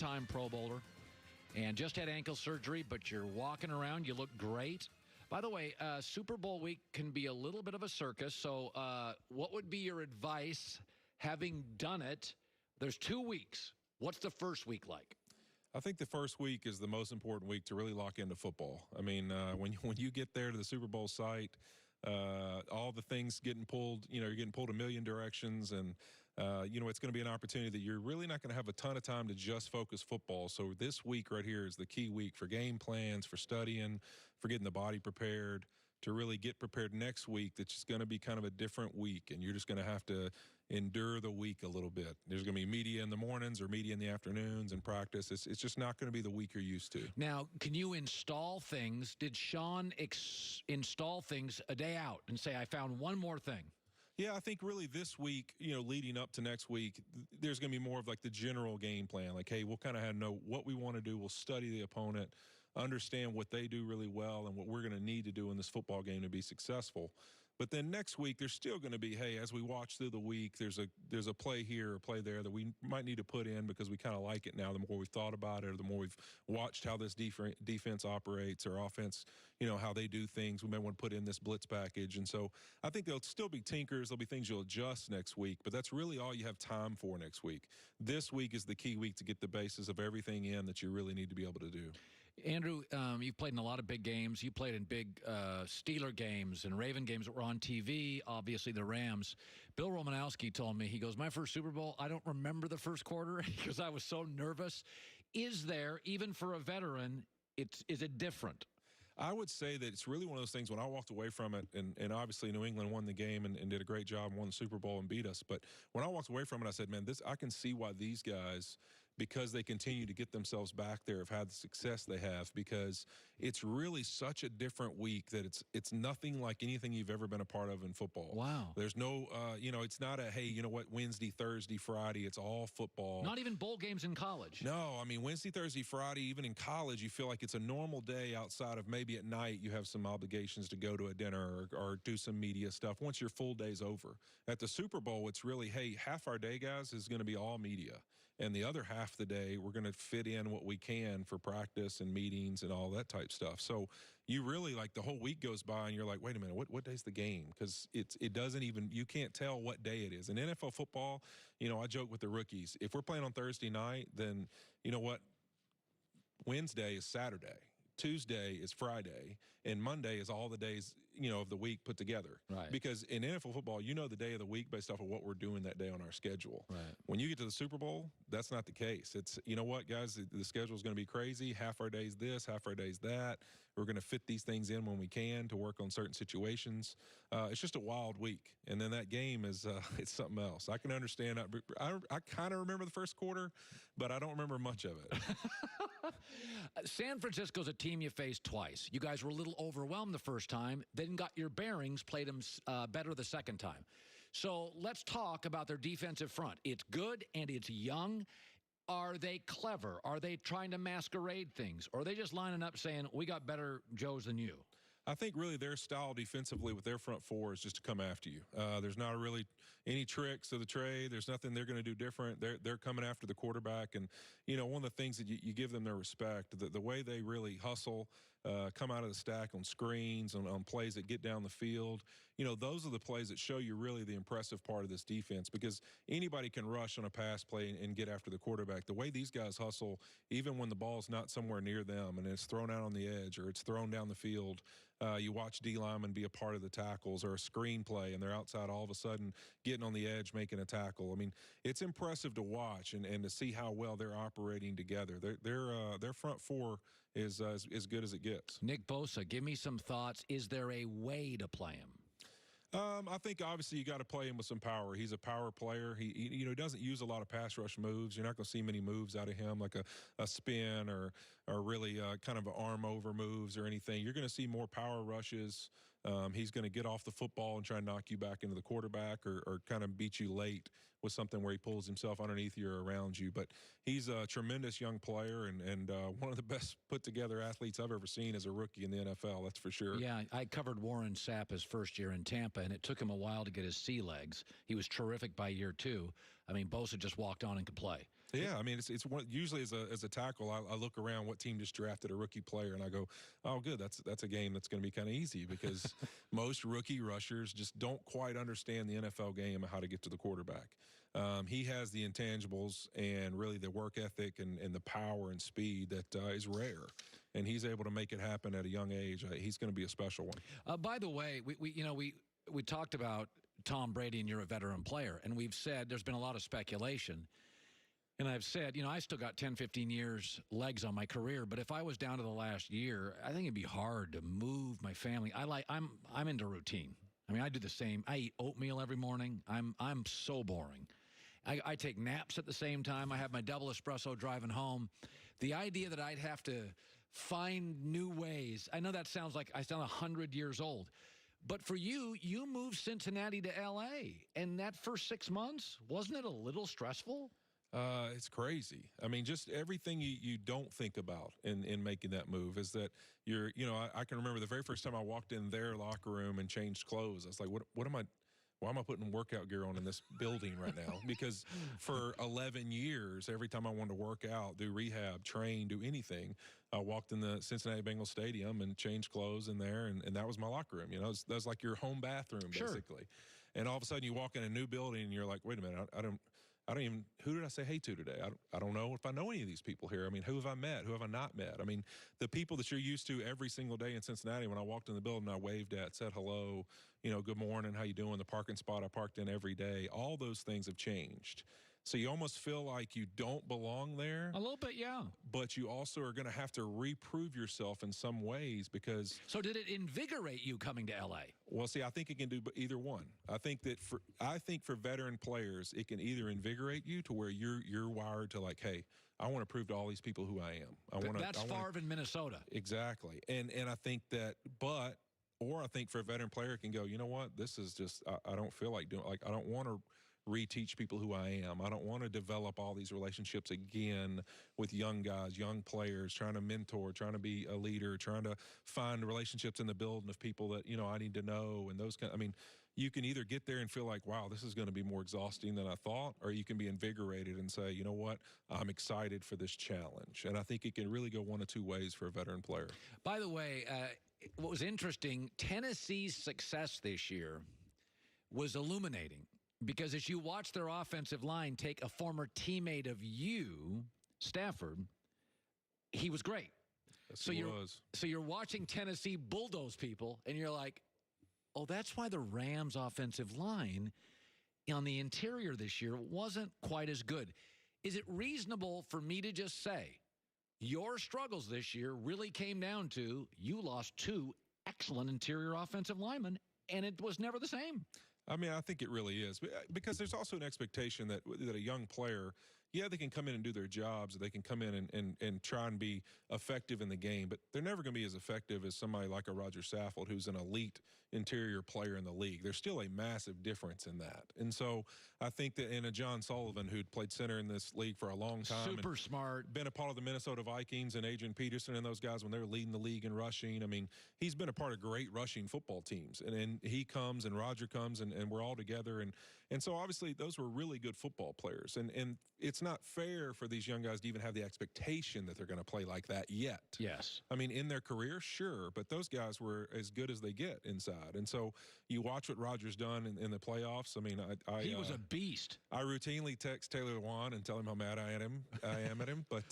five-time Pro Bowler and just had ankle surgery, but you're walking around. You look great. By the way, Super Bowl week can be a little bit of a circus. So what would be your advice, having done it? There's 2 weeks. What's the first week like? I think the first week is the most important week to really lock into football. I mean, when you get there to the Super Bowl site, all the things getting pulled, you're getting pulled a million directions, and it's going to be an opportunity that you're really not going to have a ton of time to just focus football. So this week right here is the key week for game plans, for studying, for getting the body prepared, to really get prepared next week. That's just going to be kind of a different week, and you're just going to have to endure the week a little bit. There's going to be media in the mornings or media in the afternoons and practice. It's just not going to be the week you're used to. Now, can you install things? Did Sean install things a day out and say, I found one more thing? Yeah, I think really this week, leading up to next week, there's going to be more of like the general game plan. Like, hey, we'll kind of know what we want to do. We'll study the opponent, understand what they do really well and what we're going to need to do in this football game to be successful. But then next week, there's still going to be, hey, as we watch through the week, there's a play here or play there that we might need to put in because we kind of like it now. The more we've thought about it, or the more we've watched how this defense operates, or offense, how they do things, we may want to put in this blitz package. And so I think there'll still be tinkers. There'll be things you'll adjust next week, but that's really all you have time for next week. This week is the key week to get the basis of everything in that you really need to be able to do. Andrew, you've played in a lot of big games. You played in big Steeler games and Raven games that were on TV, obviously the Rams. Bill Romanowski told me, he goes, my first Super Bowl, I don't remember the first quarter because I was so nervous. Is there, even for a veteran, is it different? I would say that it's really one of those things when I walked away from it, and obviously New England won the game and did a great job and won the Super Bowl and beat us. But when I walked away from it, I said, man, I can see why these guys, because they continue to get themselves back there, have had the success they have, because it's really such a different week that it's nothing like anything you've ever been a part of in football. Wow. There's no, it's not a, hey, you know what, Wednesday, Thursday, Friday, it's all football. Not even bowl games in college. No, I mean, Wednesday, Thursday, Friday, even in college, you feel like it's a normal day outside of maybe at night you have some obligations to go to a dinner or do some media stuff once your full day's over. At the Super Bowl, it's really, hey, half our day, guys, is going to be all media. And the other half of the day, we're going to fit in what we can for practice and meetings and all that type stuff. So you really, like, the whole week goes by and you're like, wait a minute, what day's the game? Because it doesn't even, you can't tell what day it is. In NFL football, I joke with the rookies, if we're playing on Thursday night, then you know what? Wednesday is Saturday. Tuesday is Friday, and Monday is all the days, of the week put together. Right. Because in NFL football, the day of the week based off of what we're doing that day on our schedule. Right. When you get to the Super Bowl, that's not the case. It's, you know what, guys, the schedule is going to be crazy. Half our day's this, half our day's that. We're going to fit these things in when we can to work on certain situations. It's just a wild week. And then that game is it's something else. I can understand. I kind of remember the first quarter, but I don't remember much of it. San Francisco's a team you faced twice. You guys were a little overwhelmed the first time, then got your bearings, played them better the second time. So let's talk about their defensive front. It's good and it's young. Are they clever? Are they trying to masquerade things? Or are they just lining up saying, we got better Joes than you? I think really their style defensively with their front four is just to come after you. There's not really any tricks of the trade. There's nothing they're going to do different. They're coming after the quarterback. And, one of the things that you give them their respect, the way they really hustle, come out of the stack on screens, on plays that get down the field. Those are the plays that show you really the impressive part of this defense, because anybody can rush on a pass play and get after the quarterback. The way these guys hustle, even when the ball's not somewhere near them and it's thrown out on the edge or it's thrown down the field, you watch D linemen be a part of the tackles, or a screen play and they're outside all of a sudden getting on the edge, making a tackle. I mean, it's impressive to watch and to see how well they're operating together. Their front four is as good as it gets. Nick Bosa, give me some thoughts. Is there a way to play him? I think obviously you got to play him with some power. He's a power player. He doesn't use a lot of pass rush moves. You're not going to see many moves out of him, like a spin or really kind of arm over moves or anything. You're going to see more power rushes. He's going to get off the football and try and knock you back into the quarterback or kind of beat you late with something where he pulls himself underneath you or around you. But he's a tremendous young player and one of the best put-together athletes I've ever seen as a rookie in the NFL, that's for sure. Yeah, I covered Warren Sapp his first year in Tampa, and it took him a while to get his sea legs. He was terrific by year two. I mean, Bosa just walked on and could play. Yeah, I mean, it's one, usually as a tackle, I look around what team just drafted a rookie player, and I go, oh, good, that's a game that's going to be kind of easy because most rookie rushers just don't quite understand the NFL game and how to get to the quarterback. He has the intangibles and really the work ethic and the power and speed that is rare, and he's able to make it happen at a young age. He's going to be a special one. By the way, we talked about Tom Brady, and you're a veteran player, and we've said there's been a lot of speculation. And I've said, I still got 10, 15 years legs on my career, but if I was down to the last year, I think it'd be hard to move my family. I'm into routine. I mean, I do the same. I eat oatmeal every morning. I'm so boring. I take naps at the same time. I have my double espresso driving home. The idea that I'd have to find new ways. I know that sounds like I sound 100 years old. But for you, you moved Cincinnati to L.A., and that first 6 months, wasn't it a little stressful? It's crazy. I mean, just everything you don't think about in making that move is that I can remember the very first time I walked in their locker room and changed clothes. I was like, why am I putting workout gear on in this building right now? Because for 11 years, every time I wanted to work out, do rehab, train, do anything, I walked in the Cincinnati Bengals stadium and changed clothes in there, and that was my locker room. That was like your home bathroom, basically. And all of a sudden, you walk in a new building, and you're like, wait a minute, I don't even, who did I say hey to today? I don't know if I know any of these people here. I mean, who have I met? Who have I not met? I mean, the people that you're used to every single day in Cincinnati, when I walked in the building, I waved at, said hello, good morning, how you doing? The parking spot I parked in every day. All those things have changed. So you almost feel like you don't belong there. A little bit, yeah. But you also are going to have to reprove yourself in some ways because... So did it invigorate you coming to L.A.? Well, see, I think it can do either one. I think for veteran players, it can either invigorate you to where you're wired to like, hey, I want to prove to all these people who I am. That's Favre in Minnesota. Exactly. And I think that, or I think for a veteran player, it can go, you know what, this is just, I don't feel like doing, like, I don't want to reteach people who I am. I don't want to develop all these relationships again with young guys, young players, trying to mentor, trying to be a leader, trying to find relationships in the building of people that, I need to know and those kind. I mean, you can either get there and feel like, wow, this is going to be more exhausting than I thought, or you can be invigorated and say, you know what, I'm excited for this challenge. And I think it can really go one of two ways for a veteran player. By the way, what was interesting, Tennessee's success this year was illuminating. Because as you watch their offensive line take a former teammate of you, Stafford, he was great. Yes, So you're watching Tennessee bulldoze people, and you're like, oh, that's why the Rams' offensive line on the interior this year wasn't quite as good. Is it reasonable for me to just say your struggles this year really came down to you lost two excellent interior offensive linemen, and it was never the same? I mean, I think it really is because there's also an expectation that a young player, they can come in and do their jobs. They can come in and try and be effective in the game, but they're never going to be as effective as somebody like a Roger Saffold, who's an elite interior player in the league. There's still a massive difference in that. And so I think that in a John Sullivan, who'd played center in this league for a long time. Super smart. Been a part of the Minnesota Vikings and Adrian Peterson and those guys when they were leading the league in rushing. I mean, he's been a part of great rushing football teams. And then he comes and Roger comes and we're all together. And so obviously those were really good football players. And it's not fair for these young guys to even have the expectation that they're going to play like that yet. Yes. I mean, in their career, sure, but those guys were as good as they get inside. And so you watch what Roger's done in the playoffs. I mean, he was a beast. I routinely text Taylor Lewan and tell him how mad I am at him. But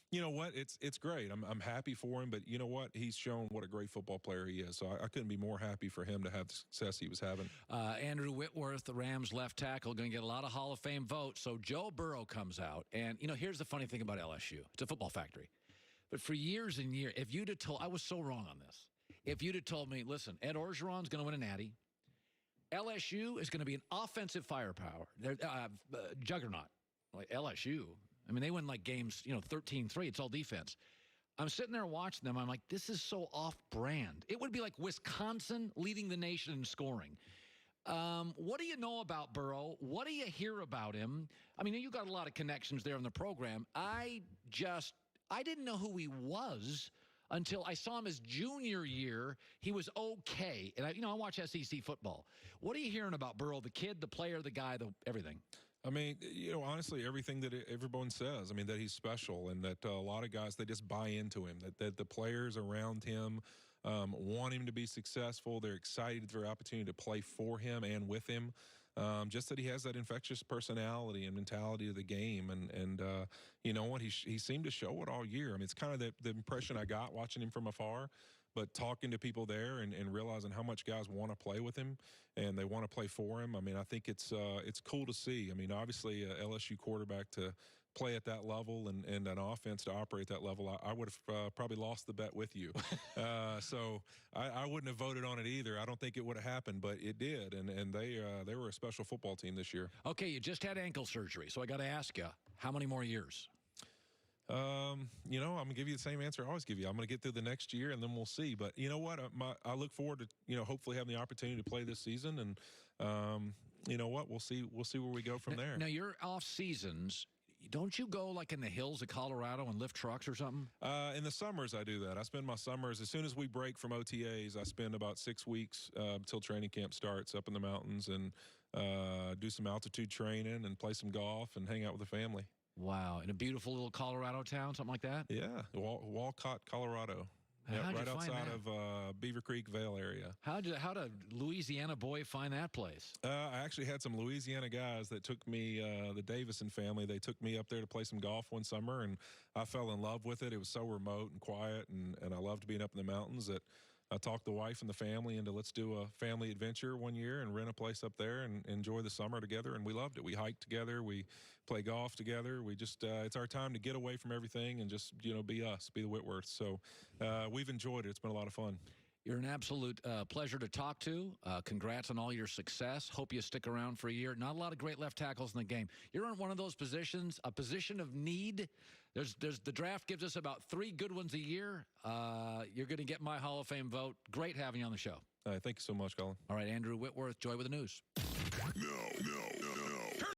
you know what? It's great. I'm happy for him. But you know what? He's shown what a great football player he is. So I couldn't be more happy for him to have the success he was having. Andrew Whitworth, the Rams left tackle, going to get a lot of Hall of Fame votes. So Joe Burrow comes out. And, here's the funny thing about LSU. It's a football factory. But for years and years, if you'd have told, I was so wrong on this. If you'd have told me, listen, Ed Orgeron's going to win a natty. LSU is going to be an offensive firepower. They're juggernaut. Like LSU. I mean, they win like games, 13-3. It's all defense. I'm sitting there watching them. I'm like, this is so off-brand. It would be like Wisconsin leading the nation in scoring. What do you know about Burrow? What do you hear about him? I mean, you got a lot of connections there in the program. I didn't know who he was until I saw him his junior year. He was okay. And I watch SEC football. What are you hearing about Burrow, the kid, the player, the guy, everything? I mean, honestly, everything that everyone says. I mean, that he's special, and that a lot of guys, they just buy into him. That the players around him want him to be successful. They're excited for the opportunity to play for him and with him. Just that he has that infectious personality and mentality of the game, and you know what, he seemed to show it all year. I mean, it's kind of the impression I got watching him from afar. But talking to people there and realizing how much guys want to play with him and they want to play for him, I mean, I think it's cool to see. I mean, obviously, a LSU quarterback to play at that level and an offense to operate at that level, I would have probably lost the bet with you. So I wouldn't have voted on it either. I don't think it would have happened, but it did, and they were a special football team this year. Okay, you just had ankle surgery, so I got to ask you, how many more years? I'm gonna give you the same answer I always give you. I'm gonna get through the next year, and then we'll see. But you know what? I look forward to hopefully having the opportunity to play this season, and you know what? We'll see where we go from there. Now, your off seasons, don't you go like in the hills of Colorado and lift trucks or something? In the summers, I do that. I spend my summers, as soon as we break from OTAs, I spend about 6 weeks until training camp starts up in the mountains and do some altitude training and play some golf and hang out with the family. Wow. In a beautiful little Colorado town, something like that? Yeah, Walcott, Colorado. Yeah, right outside of Beaver Creek Vale area. How did a Louisiana boy find that place? I actually had some Louisiana guys that took me, the Davison family. They took me up there to play some golf one summer, and I fell in love with it. It was so remote and quiet, and I loved being up in the mountains that I talked the wife and the family into let's do a family adventure one year and rent a place up there and enjoy the summer together. And we loved it. We hiked together. We play golf together. We just, it's our time to get away from everything and just, be us, be the Whitworths. So we've enjoyed it. It's been a lot of fun. You're an absolute pleasure to talk to. Congrats on all your success. Hope you stick around for a year. Not a lot of great left tackles in the game. You're in one of those positions, a position of need. There's the draft gives us about 3 good ones a year. You're going to get my Hall of Fame vote. Great having you on the show. Thank you so much, Colin. All right, Andrew Whitworth, Joy with the News.